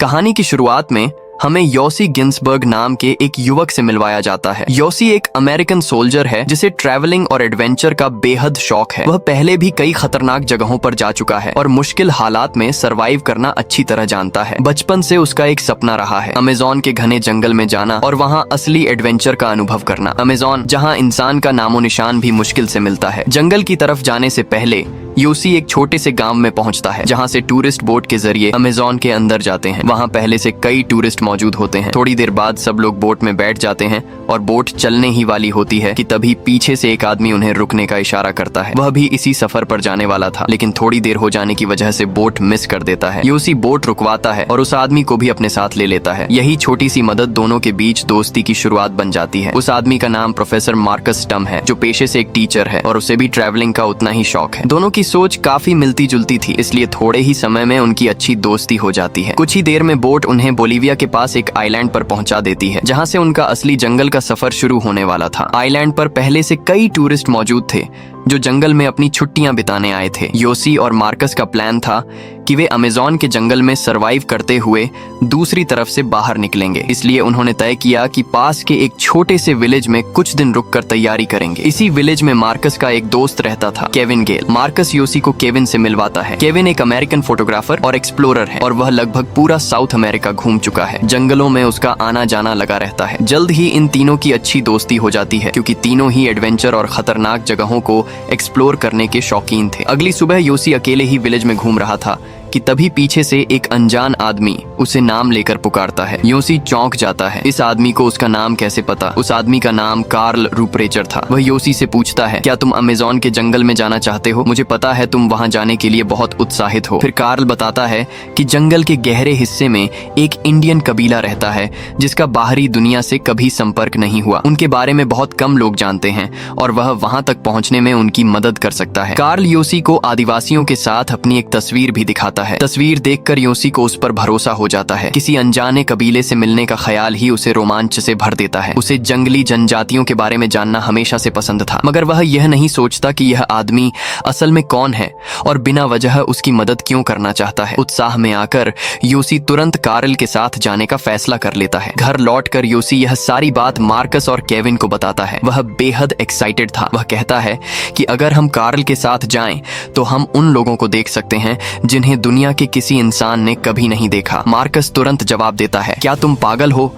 कहानी की शुरुआत में हमें योसी गिन्सबर्ग नाम के एक युवक से मिलवाया जाता है। योसी एक अमेरिकन सोल्जर है जिसे ट्रैवलिंग और एडवेंचर का बेहद शौक है। वह पहले भी कई खतरनाक जगहों पर जा चुका है और मुश्किल हालात में सरवाइव करना अच्छी तरह जानता है। बचपन से उसका एक सपना रहा है अमेज़न के घने जंगल में जाना और वहाँ असली एडवेंचर का अनुभव करना। अमेज़न जहाँ इंसान का नामो निशान भी मुश्किल से मिलता है। जंगल की तरफ जाने से पहले योसी एक छोटे से गांव में पहुंचता है जहां से टूरिस्ट बोट के जरिए अमेज़न के अंदर जाते हैं। वहां पहले से कई टूरिस्ट मौजूद होते हैं। थोड़ी देर बाद सब लोग बोट में बैठ जाते हैं और बोट चलने ही वाली होती है कि तभी पीछे से एक आदमी उन्हें रुकने का इशारा करता है। वह भी इसी सफर पर जाने वाला था, लेकिन थोड़ी देर हो जाने की वजह से बोट मिस कर देता है। योसी बोट रुकवाता है और उस आदमी को भी अपने साथ ले लेता है। यही छोटी सी मदद दोनों के बीच दोस्ती की शुरुआत बन जाती है। उस आदमी का नाम प्रोफेसर मार्कस स्टम है, जो पेशे से एक टीचर है और उसे भी ट्रैवलिंग का उतना ही शौक है। दोनों की सोच काफी मिलती जुलती थी, इसलिए थोड़े ही समय में उनकी अच्छी दोस्ती हो जाती है। कुछ ही देर में बोट उन्हें बोलिविया के पास एक आइलैंड पर पहुंचा देती है, जहां से उनका असली जंगल का सफर शुरू होने वाला था। आइलैंड पर पहले से कई टूरिस्ट मौजूद थे जो जंगल में अपनी छुट्टियां बिताने आए थे। योसी और मार्कस का प्लान था कि वे अमेज़न के जंगल में सरवाइव करते हुए दूसरी तरफ से बाहर निकलेंगे। इसलिए उन्होंने तय किया कि पास के एक छोटे से विलेज में कुछ दिन रुककर तैयारी करेंगे। इसी विलेज में मार्कस का एक दोस्त रहता था, केविन गेल। मार्कस योसी को केविन से मिलवाता है। केविन एक अमेरिकन फोटोग्राफर और एक्सप्लोरर है और वह लगभग पूरा साउथ अमेरिका घूम चुका है। जंगलों में उसका आना जाना लगा रहता है। जल्द ही इन तीनों की अच्छी दोस्ती हो जाती है, क्योंकि तीनों ही एडवेंचर और खतरनाक जगहों को एक्सप्लोर करने के शौकीन थे। अगली सुबह योसी अकेले ही विलेज में घूम रहा था कि तभी पीछे से एक अनजान आदमी उसे नाम लेकर पुकारता है। योसी चौंक जाता है। इस आदमी को उसका नाम कैसे पता? उस आदमी का नाम कार्ल रूपरेचर था। वह योसी से पूछता है, क्या तुम अमेज़न के जंगल में जाना चाहते हो? मुझे पता है तुम वहां जाने के लिए बहुत उत्साहित हो। फिर कार्ल बताता है कि जंगल के गहरे हिस्से में एक इंडियन कबीला रहता है जिसका बाहरी दुनिया से कभी संपर्क नहीं हुआ। उनके बारे में बहुत कम लोग जानते हैं और वह वहां तक पहुंचने में उनकी मदद कर सकता है। कार्ल योसी को आदिवासियों के साथ अपनी एक तस्वीर भी दिखाता है। तस्वीर देखकर योसी को उस पर भरोसा हो जाता है। किसी अनजाने कबीले से मिलने का ख्याल ही उसे रोमांच से भर देता है। उसे जंगली जनजातियों के बारे में जानना हमेशा से पसंद था, मगर वह यह नहीं सोचता कि यह आदमी असल में कौन है और बिना वजह उसकी मदद क्यों करना चाहता है। उत्साह में आकर योसी तुरंत कार्ल के साथ जाने का फैसला कर लेता है। घर लौटकर योसी यह सारी बात मार्कस और केविन को बताता है। वह बेहद एक्साइटेड था। वह कहता है कि अगर हम कार्ल के साथ जाएं तो हम उन लोगों को देख सकते हैं जिन्हें दुनिया के किसी इंसान ने कभी नहीं देखा। मार्कस तुरंत जवाब देता है, क्या तुम पागल हो?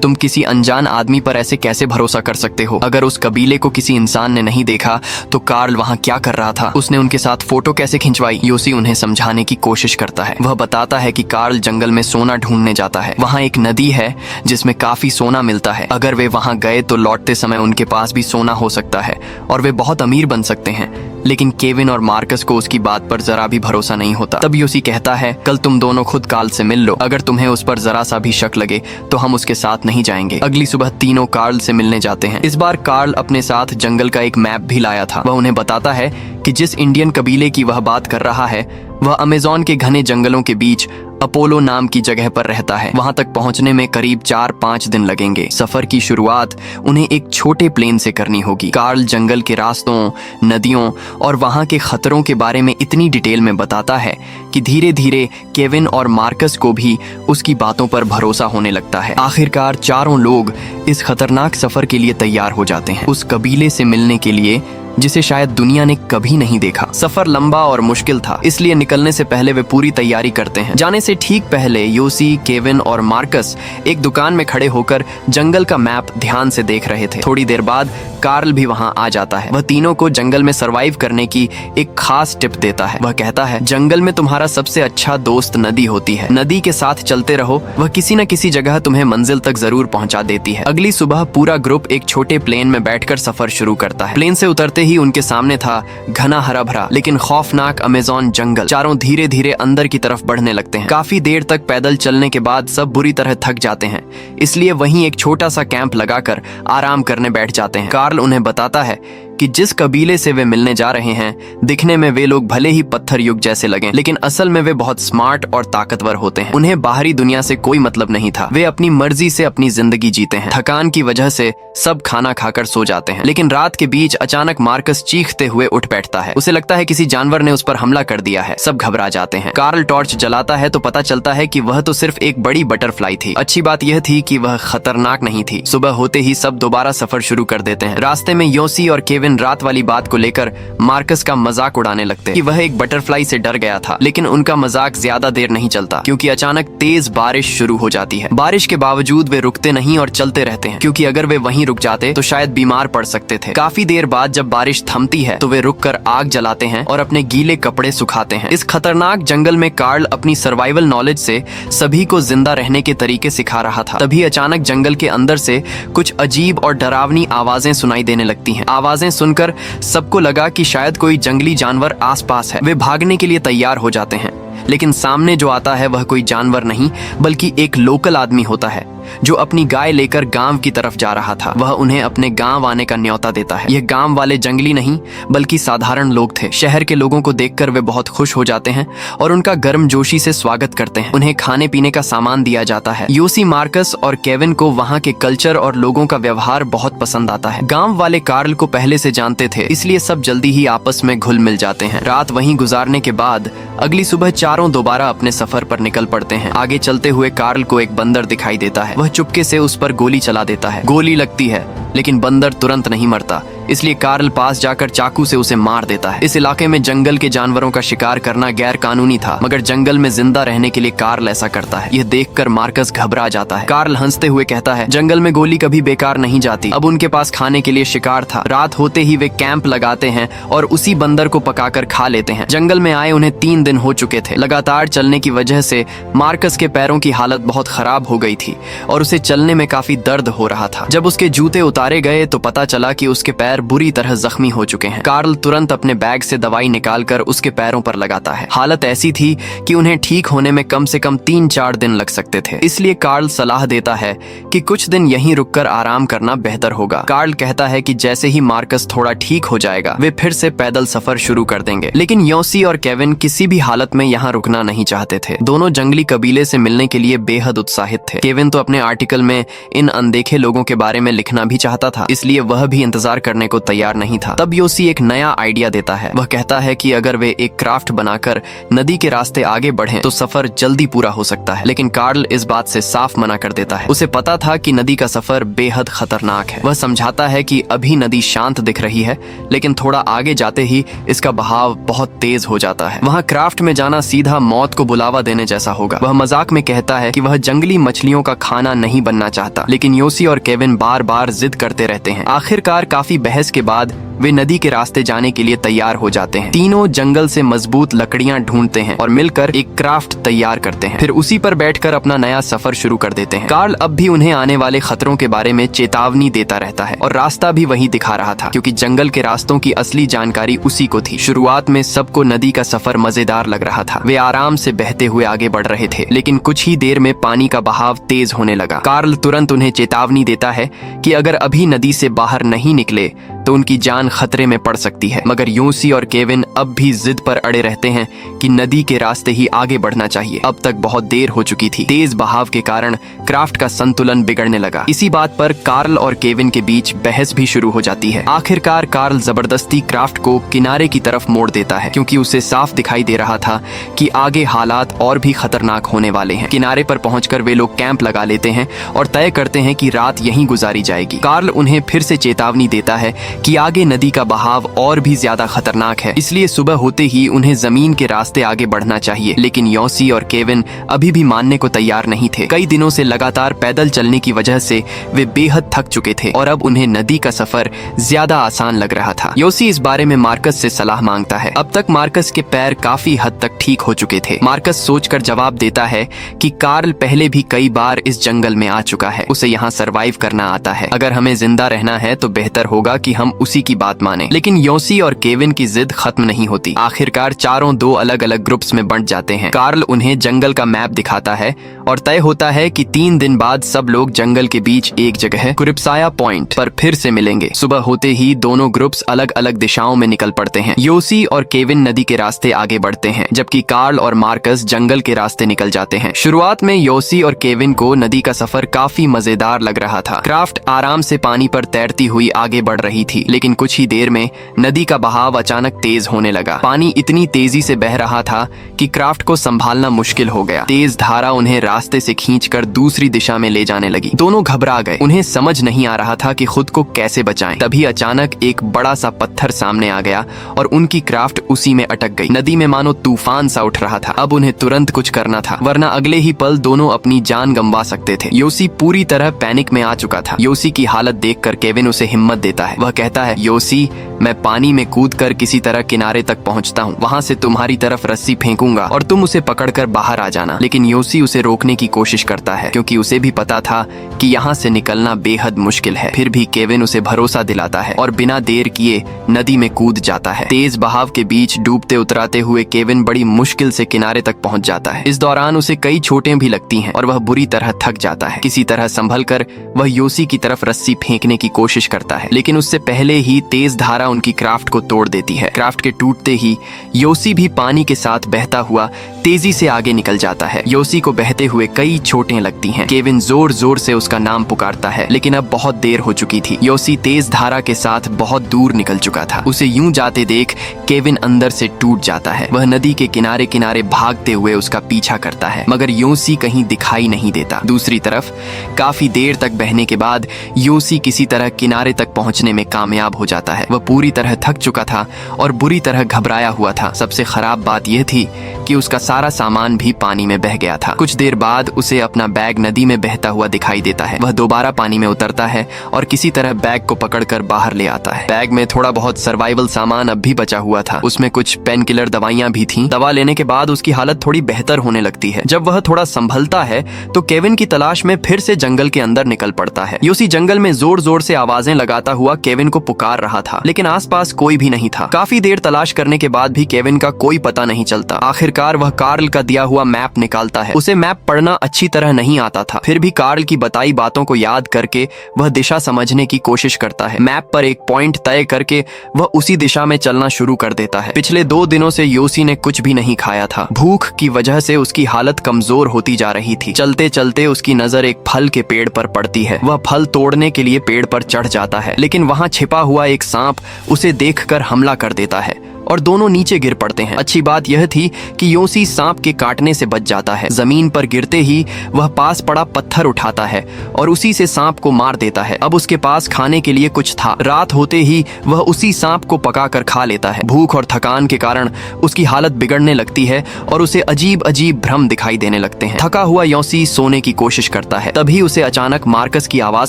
तुम किसी अनजान आदमी पर ऐसे कैसे भरोसा कर सकते हो? अगर उस कबीले को किसी इंसान ने नहीं देखा तो कार्ल वहां क्या कर रहा था? उसने उनके साथ फोटो कैसे खिंचवाई? योसी उन्हें समझाने की कोशिश करता है। वह बताता है कि कार्ल जंगल में सोना ढूंढने जाता है। वहां एक नदी है जिसमें काफी सोना मिलता है। अगर वे वहां गए तो लौटते समय उनके पास भी सोना हो सकता है और वे बहुत अमीर बन सकते हैं। लेकिन केविन और मार्कस को उसकी बात पर जरा भी भरोसा नहीं होता। तब योसी कहता है, कल तुम दोनों खुद कार्ल से मिल लो। अगर तुम्हें उस पर जरा सा भी शक लगे तो हम उसके साथ नहीं जाएंगे। अगली सुबह तीनों कार्ल से मिलने जाते हैं। इस बार कार्ल अपने साथ जंगल का एक मैप भी लाया था। वह उन्हें बताता है कि जिस इंडियन कबीले की वह बात कर रहा है वह अमेज़न के घने जंगलों के बीच अपोलो नाम की जगह पर रहता है। वहां तक पहुंचने में करीब 4-5 दिन लगेंगे। सफर की शुरुआत उन्हें एक छोटे प्लेन से करनी होगी। कार्ल जंगल के रास्तों, नदियों और वहां के खतरों के बारे में इतनी डिटेल में बताता है कि धीरे धीरे केविन और मार्कस को भी उसकी बातों पर भरोसा होने लगता है। आखिरकार चारों लोग इस खतरनाक सफर के लिए तैयार हो जाते हैं, उस कबीले से मिलने के लिए जिसे शायद दुनिया ने कभी नहीं देखा। सफर लंबा और मुश्किल था, इसलिए निकलने से पहले वे पूरी तैयारी करते हैं। जाने से ठीक पहले योसी, केविन और मार्कस एक दुकान में खड़े होकर जंगल का मैप ध्यान से देख रहे थे। थोड़ी देर बाद कार्ल भी वहां आ जाता है। वह तीनों को जंगल में सरवाइव करने की एक खास टिप देता है। वह कहता है, जंगल में तुम्हारा सबसे अच्छा दोस्त नदी होती है। नदी के साथ चलते रहो, वह किसी न किसी जगह तुम्हें मंजिल तक जरूर पहुंचा देती है। अगली सुबह पूरा ग्रुप एक छोटे प्लेन में बैठकर सफर शुरू करता है। प्लेन से उतरते ही उनके सामने था घना हरा भरा लेकिन खौफनाक अमेज़न जंगल। चारों धीरे धीरे अंदर की तरफ बढ़ने लगते हैं। काफी देर तक पैदल चलने के बाद सब बुरी तरह थक जाते हैं, इसलिए वहीं एक छोटा सा कैंप लगाकर आराम करने बैठ जाते हैं। कार्ल उन्हें बताता है कि जिस कबीले से वे मिलने जा रहे हैं दिखने में वे लोग भले ही पत्थर युग जैसे लगें, लेकिन असल में वे बहुत स्मार्ट और ताकतवर होते हैं। उन्हें बाहरी दुनिया से कोई मतलब नहीं था। वे अपनी मर्जी से अपनी जिंदगी जीते हैं। थकान की वजह से सब खाना खाकर सो जाते हैं, लेकिन रात के बीच अचानक मार्कस चीखते हुए उठ बैठता है। उसे लगता है किसी जानवर ने उस पर हमला कर दिया है। सब घबरा जाते हैं। कार्ल टॉर्च जलाता है तो पता चलता है कि वह तो सिर्फ एक बड़ी बटरफ्लाई थी। अच्छी बात यह थी कि वह खतरनाक नहीं थी। सुबह होते ही सब दोबारा सफर शुरू कर देते हैं। रास्ते में योसी और केविन रात वाली बात को लेकर मार्कस का मजाक उड़ाने लगते हैं कि वह एक बटरफ्लाई से डर गया था, लेकिन उनका मजाक ज्यादा देर नहीं चलता क्योंकि अचानक तेज बारिश शुरू हो जाती है। बारिश के बावजूद वे रुकते नहीं और चलते रहते हैं, क्योंकि अगर वे वहीं रुक जाते तो शायद बीमार पड़ सकते थे। काफी देर बाद जब बारिश थमती है तो वे रुककर आग जलाते हैं और अपने गीले कपड़े सुखाते हैं। इस खतरनाक जंगल में कार्ल अपनी सर्वाइवल नॉलेज से सभी को जिंदा रहने के तरीके सिखा रहा था। तभी अचानक जंगल के अंदर से कुछ अजीब और डरावनी आवाजें सुनाई देने लगती हैं। आवाजें सुनकर सबको लगा कि शायद कोई जंगली जानवर आसपास है। वे भागने के लिए तैयार हो जाते हैं, लेकिन सामने जो आता है वह कोई जानवर नहीं बल्कि एक लोकल आदमी होता है जो अपनी गाय लेकर गांव की तरफ जा रहा था। वह उन्हें अपने गांव आने का न्योता देता है। यह गांव वाले जंगली नहीं बल्कि साधारण लोग थे। शहर के लोगों को देखकर वे बहुत खुश हो जाते हैं और उनका गर्मजोशी से स्वागत करते हैं। उन्हें खाने पीने का सामान दिया जाता है। योसी, मार्कस और केविन को वहां के कल्चर और लोगों का व्यवहार बहुत पसंद आता है। गांव वाले कार्ल को पहले से जानते थे, इसलिए सब जल्दी ही आपस में घुल मिल जाते हैं। रात वहीं गुजारने के बाद अगली सुबह चारों दोबारा अपने सफर पर निकल पड़ते हैं। आगे चलते हुए कार्ल को एक बंदर दिखाई देता है। वह चुपके से उस पर गोली चला देता है। गोली लगती है लेकिन बंदर तुरंत नहीं मरता, इसलिए कार्ल पास जाकर चाकू से उसे मार देता है। इस इलाके में जंगल के जानवरों का शिकार करना गैर कानूनी था, मगर जंगल में जिंदा रहने के लिए कार्ल ऐसा करता है। यह देखकर मार्कस घबरा जाता है। कार्ल हंसते हुए कहता है, जंगल में गोली कभी बेकार नहीं जाती। अब उनके पास खाने के लिए शिकार था। रात होते ही वे कैंप लगाते हैं और उसी बंदर को पकाकर खा लेते हैं। जंगल में आए उन्हें 3 दिन हो चुके थे। लगातार चलने की वजह से मार्कस के पैरों की हालत बहुत खराब हो गई थी और उसे चलने में काफी दर्द हो रहा था। जब उसके जूते उतारे गए तो पता चला कि उसके पैर बुरी तरह जख्मी हो चुके हैं। कार्ल तुरंत अपने बैग से दवाई निकालकर उसके पैरों पर लगाता है। हालत ऐसी थी कि उन्हें ठीक होने में कम से कम 3-4 दिन लग सकते थे, इसलिए कार्ल सलाह देता है कि कुछ दिन यहीं रुककर आराम करना बेहतर होगा। कार्ल कहता है कि जैसे ही मार्कस थोड़ा ठीक हो जाएगा वे फिर से पैदल सफर शुरू कर देंगे। लेकिन योसी और केविन किसी भी हालत में यहाँ रुकना नहीं चाहते थे। दोनों जंगली कबीले से मिलने के लिए बेहद उत्साहित थे। केविन तो अपने आर्टिकल में इन अनदेखे लोगों के बारे में लिखना भी चाहता था, इसलिए वह भी इंतजार करने को तैयार नहीं था। तब योसी एक नया आइडिया देता है। वह कहता है कि अगर वे एक क्राफ्ट बनाकर नदी के रास्ते आगे बढ़ें तो सफर जल्दी पूरा हो सकता है। लेकिन कार्ल इस बात से साफ मना कर देता है। उसे पता था कि नदी का सफर बेहद खतरनाक है। वह समझाता है कि अभी नदी शांत दिख रही है, लेकिन थोड़ा आगे जाते ही इसका बहाव बहुत तेज हो जाता है। वहाँ क्राफ्ट में जाना सीधा मौत को बुलावा देने जैसा होगा। वह मजाक में कहता है कि वह जंगली मछलियों का खाना नहीं बनना चाहता, लेकिन योसी और केविन बार बार जिद करते रहते हैं। आखिरकार काफी बहस के बाद वे नदी के रास्ते जाने के लिए तैयार हो जाते हैं। तीनों जंगल से मजबूत लकड़ियां ढूंढते हैं और मिलकर एक क्राफ्ट तैयार करते हैं। फिर उसी पर बैठकर अपना नया सफर शुरू कर देते हैं। कार्ल अब भी उन्हें आने वाले खतरों के बारे में चेतावनी देता रहता है और रास्ता भी वही दिखा रहा था, क्योंकि जंगल के रास्तों की असली जानकारी उसी को थी। शुरुआत में सबको नदी का सफर मजेदार लग रहा था। वे आराम से बहते हुए आगे बढ़ रहे थे, लेकिन कुछ ही देर में पानी का बहाव तेज होने लगा। कार्ल तुरंत उन्हें चेतावनी देता है कि अगर अभी नदी से बाहर नहीं निकले तो उनकी जान खतरे में पड़ सकती है। मगर योसी और केविन अब भी जिद पर अड़े रहते हैं कि नदी के रास्ते ही आगे बढ़ना चाहिए। अब तक बहुत देर हो चुकी थी। तेज बहाव के कारण क्राफ्ट का संतुलन बिगड़ने लगा। इसी बात पर कार्ल और केविन के बीच बहस भी शुरू हो जाती है। आखिरकार कार्ल जबरदस्ती क्राफ्ट को किनारे की तरफ मोड़ देता है, क्योंकि उसे साफ दिखाई दे रहा था कि आगे हालात और भी खतरनाक होने वाले हैं। किनारे पर पहुंचकर वे लोग कैंप लगा लेते हैं और तय करते हैं कि रात यहीं गुजारी जाएगी। कार्ल उन्हें फिर से चेतावनी देता है कि आगे नदी का बहाव और भी ज्यादा खतरनाक है, इसलिए सुबह होते ही उन्हें जमीन के रास्ते आगे बढ़ना चाहिए। लेकिन योसी और केविन अभी भी मानने को तैयार नहीं थे। कई दिनों से लगातार पैदल चलने की वजह से वे बेहद थक चुके थे और अब उन्हें नदी का सफर ज्यादा आसान लग रहा था। योसी इस बारे में मार्कस से सलाह मांगता है। अब तक मार्कस के पैर काफी हद तक ठीक हो चुके थे। मार्कस सोचकर जवाब देता है कि कार्ल पहले भी कई बार इस जंगल में आ चुका है, उसे यहाँ सरवाइव करना आता है। अगर हमें जिंदा रहना है तो बेहतर होगा कि हम उसी की बात माने। लेकिन योसी और केविन की जिद खत्म नहीं होती। आखिरकार चारों 2 अलग अलग अलग ग्रुप्स में बंट जाते हैं। कार्ल उन्हें जंगल का मैप दिखाता है और तय होता है कि 3 दिन बाद सब लोग जंगल के बीच एक जगह कुरिप्साया पॉइंट पर फिर से मिलेंगे। सुबह होते ही दोनों ग्रुप्स अलग अलग दिशाओं में निकल पड़ते हैं। योसी और केविन नदी के रास्ते आगे बढ़ते हैं, जबकि कार्ल और मार्कस जंगल के रास्ते निकल जाते हैं। शुरुआत में योसी और केविन को नदी का सफर काफी मजेदार लग रहा था। क्राफ्ट आराम से पानी पर तैरती हुई आगे बढ़ रही थी, लेकिन कुछ ही देर में नदी का बहाव अचानक तेज होने लगा। पानी इतनी तेजी से बह रहा था कि क्राफ्ट को संभालना मुश्किल हो गया। तेज धारा उन्हें रास्ते से खींचकर दूसरी दिशा में ले जाने लगी। दोनों घबरा गए। उन्हें समझ नहीं आ रहा था कि खुद को कैसे बचाएं। तभी अचानक एक बड़ा सा पत्थर सामने आ गया और उनकी क्राफ्ट उसी में अटक गई। नदी में मानो तूफान सा उठ रहा था। अब उन्हें तुरंत कुछ करना था, वरना अगले ही पल दोनों अपनी जान गंवा सकते थे। योसी पूरी तरह पैनिक में आ चुका था। योसी की हालत देखकर केविन उसे हिम्मत देता है। वह कहता है, योसी, मैं पानी में कूदकर किसी तरह किनारे तक पहुंचता हूं। वहां से तुम्हारी तरफ रस्सी फेंकूंगा और तुम उसे पकड़कर बाहर आ जाना। लेकिन योसी उसे रोकने की कोशिश करता है, क्योंकि उसे भी पता था कि यहाँ से निकलना बेहद मुश्किल है। फिर भी केविन उसे भरोसा दिलाता है और बिना देर किए नदी में कूद जाता है। तेज बहाव के बीच डूबते उतराते हुए केविन बड़ी मुश्किल से किनारे तक पहुंच जाता है। इस दौरान उसे कई चोटें भी लगती हैं और वह बुरी तरह थक जाता है। किसी तरह संभलकर वह योसी की तरफ रस्सी फेंकने की कोशिश करता है, लेकिन उससे पहले ही तेज धारा उनकी क्राफ्ट को तोड़ देती है। क्राफ्ट के टूटते ही योसी भी पानी के साथ बहता हुआ तेजी से आगे निकल जाता है। योसी को बहते हुए कई चोटें लगती हैं। केविन जोर जोर से उसका नाम पुकारता है, लेकिन अब बहुत देर हो चुकी थी। योसी तेज धारा के साथ बहुत दूर निकल चुका था। उसे यूं जाते देख केविन अंदर से टूट जाता है। वह नदी के किनारे किनारे भागते हुए उसका पीछा करता है, मगर योसी कहीं दिखाई नहीं देता। दूसरी तरफ काफी देर तक बहने के बाद योसी किसी तरह किनारे तक पहुंचने में कामयाब हो जाता है। वह पूरी तरह थक चुका था और बुरी तरह घबराया हुआ था। सबसे खराब बात यह थी कि उसका सारा सामान भी पानी में बह गया था। कुछ देर बाद उसे अपना बैग नदी में बहता हुआ दिखाई देता है। वह दोबारा पानी में उतरता है और किसी तरह बैग को पकड़कर बाहर ले आता है। बैग में थोड़ा बहुत सर्वाइवल सामान अब भी बचा हुआ था। उसमें कुछ पेन किलर दवाइयां भी थीं। दवा लेने के बाद उसकी हालत थोड़ी बेहतर होने लगती है। जब वह थोड़ा संभलता है तो केविन की तलाश में फिर से जंगल के अंदर निकल पड़ता है। योसी जंगल में जोर जोर से आवाजें लगाता हुआ केविन को पुकार रहा था, लेकिन आसपास कोई भी नहीं था। काफी देर तलाश करने के बाद भी केविन का कोई पता नहीं चलता। आखिरकार वह कार्ल का दिया हुआ मैप निकालता है। उसे मैप पढ़ना अच्छी तरह नहीं आता था, फिर भी कार्ल की बताई बातों को याद करके वह दिशा समझने की कोशिश करता है। मैप पर एक पॉइंट तय करके वह उसी दिशा में चलना शुरू कर देता है। पिछले 2 दिनों से योसी ने कुछ भी नहीं खाया था। भूख की वजह से उसकी हालत कमजोर होती जा रही थी। चलते चलते उसकी नजर एक फल के पेड़ पर पड़ती है। वह फल तोड़ने के लिए पेड़ पर चढ़ जाता है, लेकिन वहां छिपा हुआ एक सांप उसे देखकर हमला कर देता है और दोनों नीचे गिर पड़ते हैं। अच्छी बात यह थी कि योसी सांप के काटने से बच जाता है। जमीन पर गिरते ही वह पास पड़ा पत्थर उठाता है और उसी से सांप को मार देता है। अब उसके पास खाने के लिए कुछ था। रात होते ही वह उसी सांप को पकाकर खा लेता है। भूख और थकान के कारण उसकी हालत बिगड़ने लगती है और उसे अजीब अजीब भ्रम दिखाई देने लगते हैं। थका हुआ योसी सोने की कोशिश करता है। तभी उसे अचानक मार्कस की आवाज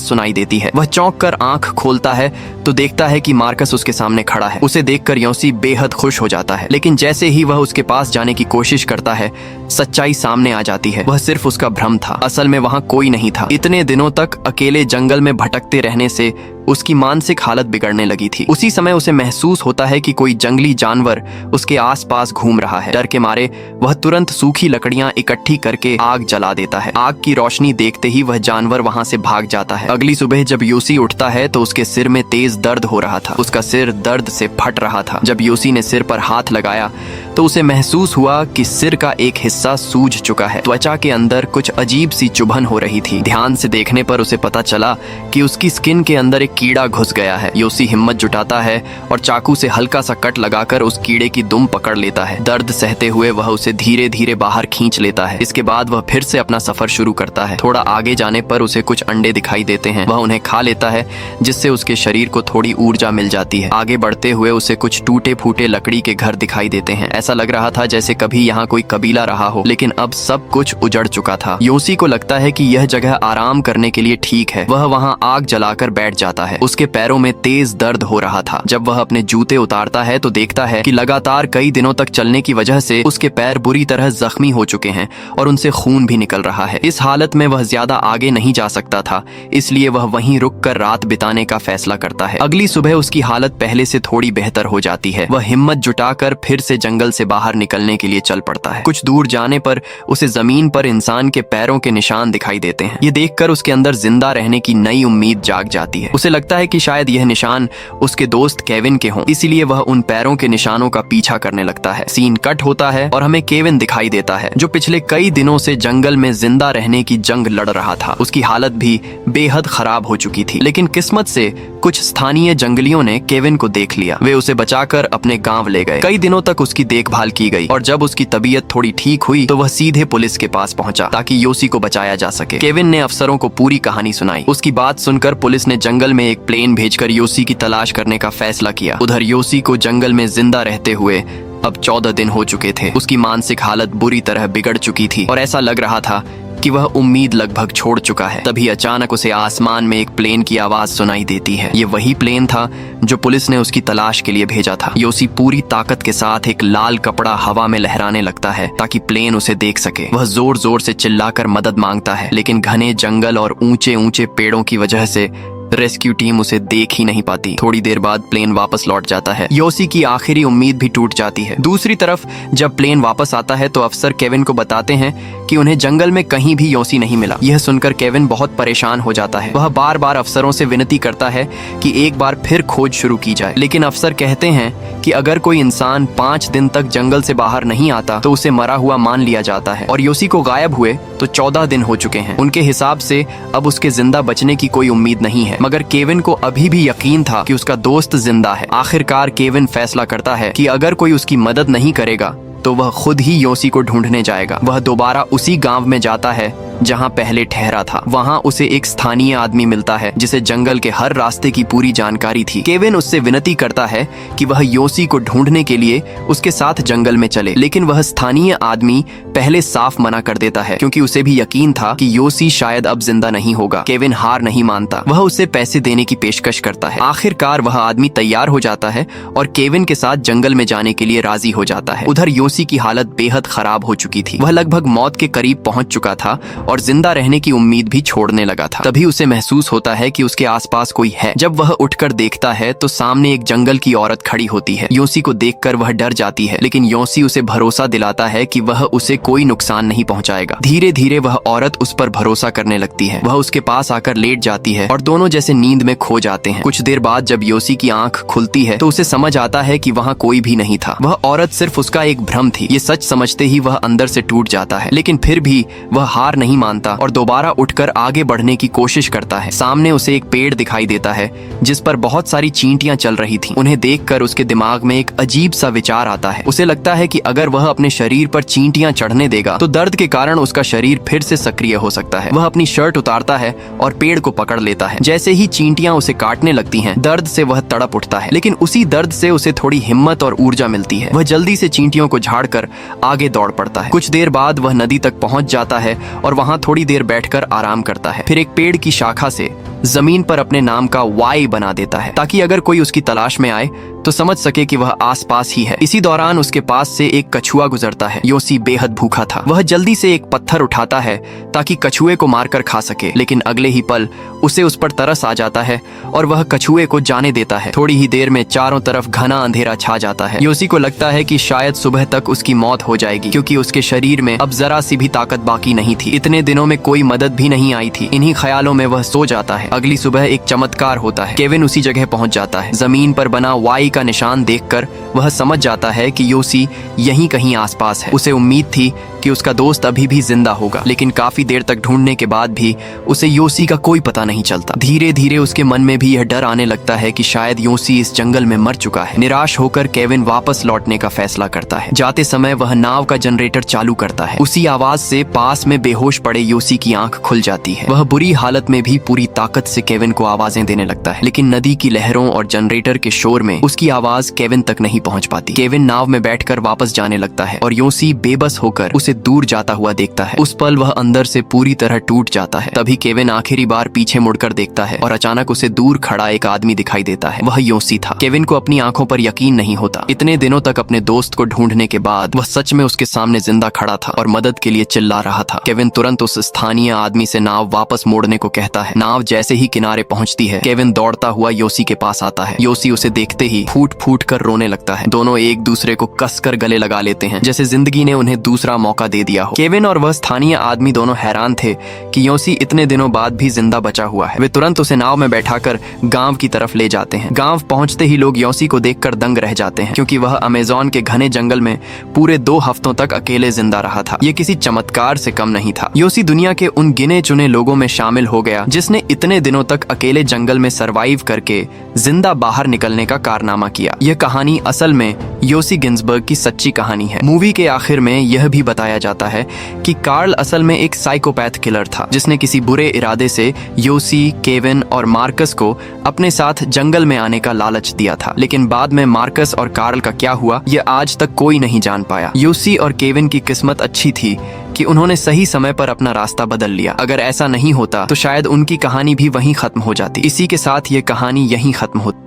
सुनाई देती है। वह चौंक कर आंख खोलता है तो देखता है कि मार्कस उसके सामने खड़ा है। उसे देखकर योसी बेहद खुश हो जाता है, लेकिन जैसे ही वह उसके पास जाने की कोशिश करता है, सच्चाई सामने आ जाती है। वह सिर्फ उसका भ्रम था। असल में वहां कोई नहीं था। इतने दिनों तक अकेले जंगल में भटकते रहने से उसकी मानसिक हालत बिगड़ने लगी थी। उसी समय उसे महसूस होता है कि कोई जंगली जानवर उसके आसपास घूम रहा है। डर के मारे वह तुरंत सूखी लकड़ियां इकट्ठी करके आग जला देता है। आग की रोशनी देखते ही वह जानवर वहां से भाग जाता है। अगली सुबह जब योसी उठता है तो उसके सिर में तेज दर्द हो रहा था। उसका सिर दर्द से फट रहा था। जब योसी ने सिर पर हाथ लगाया तो उसे महसूस हुआ कि सिर का एक हिस्सा सूज चुका है। त्वचा के अंदर कुछ अजीब सी चुभन हो रही थी। ध्यान से देखने पर उसे पता चला कि उसकी स्किन के अंदर एक कीड़ा घुस गया है। योसी हिम्मत जुटाता है और चाकू से हल्का सा कट लगाकर उस कीड़े की दुम पकड़ लेता है। दर्द सहते हुए वह उसे धीरे धीरे बाहर खींच लेता है। इसके बाद वह फिर से अपना सफर शुरू करता है। थोड़ा आगे जाने पर उसे कुछ अंडे दिखाई देते हैं। वह उन्हें खा लेता है, जिससे उसके शरीर को थोड़ी ऊर्जा मिल जाती है। आगे बढ़ते हुए उसे कुछ टूटे फूटे लकड़ी के घर दिखाई देते हैं। ऐसा लग रहा था जैसे कभी यहाँ कोई कबीला रहा हो, लेकिन अब सब कुछ उजड़ चुका था। योसी को लगता है कि यह जगह आराम करने के लिए ठीक है। वह वहाँ आग जलाकर बैठ जाता है। उसके पैरों में तेज दर्द हो रहा था। जब वह अपने जूते उतारता है तो देखता है कि लगातार कई दिनों तक चलने की वजह से उसके पैर बुरी तरह जख्मी हो चुके हैं और उनसे खून भी निकल रहा है। इस हालत में वह ज्यादा आगे नहीं जा सकता था, इसलिए वह वहीं रुककर रात बिताने का फैसला करता है। अगली सुबह उसकी हालत पहले से थोड़ी बेहतर हो जाती है। वह हिम्मत जुटाकर फिर से जंगल से बाहर निकलने के लिए चल पड़ता है। कुछ दूर जाने पर उसे जमीन पर इंसान के पैरों के निशान दिखाई देते हैं। ये देखकर उसके अंदर जिंदा रहने की नई उम्मीद जाग जाती है। उसे लगता है कि शायद यह निशान उसके दोस्त केविन के हों, इसीलिए वह उन पैरों के निशानों का पीछा करने लगता है। सीन कट होता है और हमें केविन दिखाई देता है, जो पिछले कई दिनों से जंगल में जिंदा रहने की जंग लड़ रहा था। उसकी हालत भी बेहद खराब हो चुकी थी, लेकिन किस्मत से कुछ स्थानीय जंगलियों ने केविन को देख लिया। वे उसे बचाकर अपने गांव ले गए। कई दिनों तक उसकी देखभाल की गई और जब उसकी तबीयत थोड़ी ठीक हुई तो वह सीधे पुलिस के पास पहुंचा ताकि योसी को बचाया जा सके। केविन ने अफसरों को पूरी कहानी सुनाई। उसकी बात सुनकर पुलिस ने जंगल में एक प्लेन भेजकर योसी की तलाश करने का फैसला किया। उधर योसी को जंगल में जिंदा रहते हुए अब 14 दिन हो चुके थे। उसकी मानसिक हालत बुरी तरह बिगड़ चुकी थी और ऐसा लग रहा था कि वह उम्मीद लगभग छोड़ चुका है। तभी अचानक उसे आसमान में एक प्लेन की आवाज सुनाई देती है। ये वही प्लेन था जो पुलिस ने उसकी तलाश के लिए भेजा था। योसी पूरी ताकत के साथ एक लाल कपड़ा हवा में लहराने लगता है ताकि प्लेन उसे देख सके। वह जोर जोर से चिल्लाकर मदद मांगता है, लेकिन घने जंगल और ऊंचे ऊंचे पेड़ों की वजह से रेस्क्यू टीम उसे देख ही नहीं पाती। थोड़ी देर बाद प्लेन वापस लौट जाता है। योसी की आखिरी उम्मीद भी टूट जाती है। दूसरी तरफ जब प्लेन वापस आता है तो अफसर केविन को बताते हैं कि उन्हें जंगल में कहीं भी योसी नहीं मिला। यह सुनकर केविन बहुत परेशान हो जाता है। वह बार बार अफसरों से विनती करता है कि एक बार फिर खोज शुरू की जाए, लेकिन अफसर कहते हैं कि अगर कोई इंसान 5 दिन तक जंगल से बाहर नहीं आता तो उसे मरा हुआ मान लिया जाता है और योसी को गायब हुए तो 14 दिन हो चुके हैं। उनके हिसाब से अब उसके जिंदा बचने की कोई उम्मीद नहीं है, मगर केविन को अभी भी यकीन था कि उसका दोस्त जिंदा है। आखिरकार केविन फैसला करता है कि अगर कोई उसकी मदद नहीं करेगा तो वह खुद ही योसी को ढूंढने जाएगा। वह दोबारा उसी गांव में जाता है जहां पहले ठहरा था। वहां उसे एक स्थानीय आदमी मिलता है जिसे जंगल के हर रास्ते की पूरी जानकारी थी। केविन उससे विनती करता है कि वह योसी को ढूंढने के लिए उसके साथ जंगल में चले, लेकिन वह स्थानीय आदमी पहले साफ मना कर देता है क्योंकि उसे भी यकीन था कि योसी शायद अब जिंदा नहीं होगा। केविन हार नहीं मानता। वह उसे पैसे देने की पेशकश करता है। आखिरकार वह आदमी तैयार हो जाता है और केविन के साथ जंगल में जाने के लिए राजी हो जाता है। उधर योसी की हालत बेहद खराब हो चुकी थी। वह लगभग मौत के करीब पहुंच चुका था और जिंदा रहने की उम्मीद भी छोड़ने लगा था। तभी उसे महसूस होता है कि उसके आसपास कोई है। जब वह उठकर देखता है तो सामने एक जंगल की औरत खड़ी होती है। योसी को देखकर वह डर जाती है, लेकिन योसी उसे भरोसा दिलाता है कि वह उसे कोई नुकसान नहीं पहुंचाएगा। धीरे धीरे वह औरत उस पर भरोसा करने लगती है। वह उसके पास आकर लेट जाती है और दोनों जैसे नींद में खो जाते हैं। कुछ देर बाद जब योसी की आंख खुलती है तो उसे समझ आता है कि वहाँ कोई भी नहीं था। वह औरत सिर्फ उसका एक भ्रम थी। ये सच समझते ही वह अंदर से टूट जाता है, लेकिन फिर भी वह हार नहीं मानता और दोबारा उठकर आगे बढ़ने की कोशिश करता है। सामने उसे एक पेड़ दिखाई देता है जिस पर बहुत सारी चींटियां चल रही थीं। उन्हें देखकर उसके दिमाग में एक अजीब सा विचार आता है। उसे लगता है कि अगर वह अपने शरीर पर चींटियां चढ़ने देगा तो दर्द के कारण उसका शरीर फिर से सक्रिय हो सकता है। वह अपनी शर्ट उतारता है और पेड़ को पकड़ लेता है। जैसे ही चींटियां उसे काटने लगती हैं, दर्द से वह तड़प उठता है, लेकिन उसी दर्द से उसे थोड़ी हिम्मत और ऊर्जा मिलती है। वह जल्दी से चींटियों को झाड़कर आगे दौड़ पड़ता है। कुछ देर बाद वह नदी तक पहुंच जाता है और वहां थोड़ी देर बैठकर आराम करता है। फिर एक पेड़ की शाखा से जमीन पर अपने नाम का वाई बना देता है ताकि अगर कोई उसकी तलाश में आए तो समझ सके कि वह आसपास ही है। इसी दौरान उसके पास से एक कछुआ गुजरता है। योसी बेहद भूखा था। वह जल्दी से एक पत्थर उठाता है ताकि कछुए को मारकर खा सके, लेकिन अगले ही पल उसे उस पर तरस आ जाता है और वह कछुए को जाने देता है। थोड़ी ही देर में चारों तरफ घना अंधेरा छा जाता है। योसी को लगता है कि शायद सुबह तक उसकी मौत हो जाएगी क्योंकि उसके शरीर में अब जरा सी भी ताकत बाकी नहीं थी। इतने दिनों में कोई मदद भी नहीं आई थी। इन्हीं ख्यालों में वह सो जाता है। अगली सुबह एक चमत्कार होता है। केविन उसी जगह पहुंच जाता है। जमीन पर बना वाई का निशान देखकर वह समझ जाता है कि योसी यहीं कहीं आसपास है। उसे उम्मीद थी कि उसका दोस्त अभी भी जिंदा होगा, लेकिन काफी देर तक ढूंढने के बाद भी उसे योसी का कोई पता नहीं चलता। धीरे धीरे उसके मन में भी यह डर आने लगता है कि शायद योसी इस जंगल में मर चुका है। निराश होकर केविन वापस लौटने का फैसला करता है। जाते समय वह नाव का जनरेटर चालू करता है। उसी आवाज से पास में बेहोश पड़े योसी की आंख खुल जाती है। वह बुरी हालत में भी पूरी ताकत से केविन को आवाजें देने लगता है, लेकिन नदी की लहरों और जनरेटर के शोर में उसकी आवाज केविन तक नहीं पहुंच पाती। केविन नाव में बैठकर वापस जाने लगता है और योसी बेबस होकर उसे दूर जाता हुआ देखता है। उस पल वह अंदर से पूरी तरह टूट जाता है। तभी केविन आखिरी बार पीछे मुड़कर देखता है और अचानक उसे दूर खड़ा एक आदमी दिखाई देता है। वह योसी था। केविन को अपनी आंखों पर यकीन नहीं होता। इतने दिनों तक अपने दोस्त को ढूंढने के बाद वह सच में उसके सामने जिंदा खड़ा था और मदद के लिए चिल्ला रहा था। केविन तुरंत उस स्थानीय आदमी से नाव वापस मोड़ने को कहता है। नाव जैसे ही किनारे पहुंचती है, केविन दौड़ता हुआ योसी के पास आता है। योसी उसे देखते ही फूट फूट कर रोने लगता लगता है। दोनों एक दूसरे को कसकर गले लगा लेते हैं, जैसे जिंदगी ने उन्हें दूसरा मौका दे दिया हो। केविन और वह स्थानीय आदमी दोनों हैरान थे कि योसी इतने दिनों बाद भी जिंदा बचा हुआ है। वे तुरंत उसे नाव में बैठाकर गांव की तरफ ले जाते हैं। गांव पहुंचते ही लोग योसी को देखकर दंग रह जाते हैं, क्योंकि वह अमेज़न के घने जंगल में पूरे 2 हफ्तों तक अकेले जिंदा रहा था। ये किसी चमत्कार से कम नहीं था। योसी दुनिया के उन गिने चुने लोगों में शामिल हो गया जिसने इतने दिनों तक अकेले जंगल में सरवाइव करके जिंदा बाहर निकलने का कारनामा किया। यह कहानी असल में योसी गिन्सबर्ग की सच्ची कहानी है। मूवी के आखिर में यह भी बताया जाता है कि कार्ल असल में एक साइकोपैथ किलर था, जिसने किसी बुरे इरादे से योसी, केविन और मार्कस को अपने साथ जंगल में आने का लालच दिया था। लेकिन बाद में मार्कस और कार्ल का क्या हुआ, यह आज तक कोई नहीं जान पाया। योसी और केविन की किस्मत अच्छी थी कि उन्होंने सही समय पर अपना रास्ता बदल लिया। अगर ऐसा नहीं होता तो शायद उनकी कहानी भी वहीं खत्म हो जाती। इसी के साथ ये कहानी यहीं खत्म होती।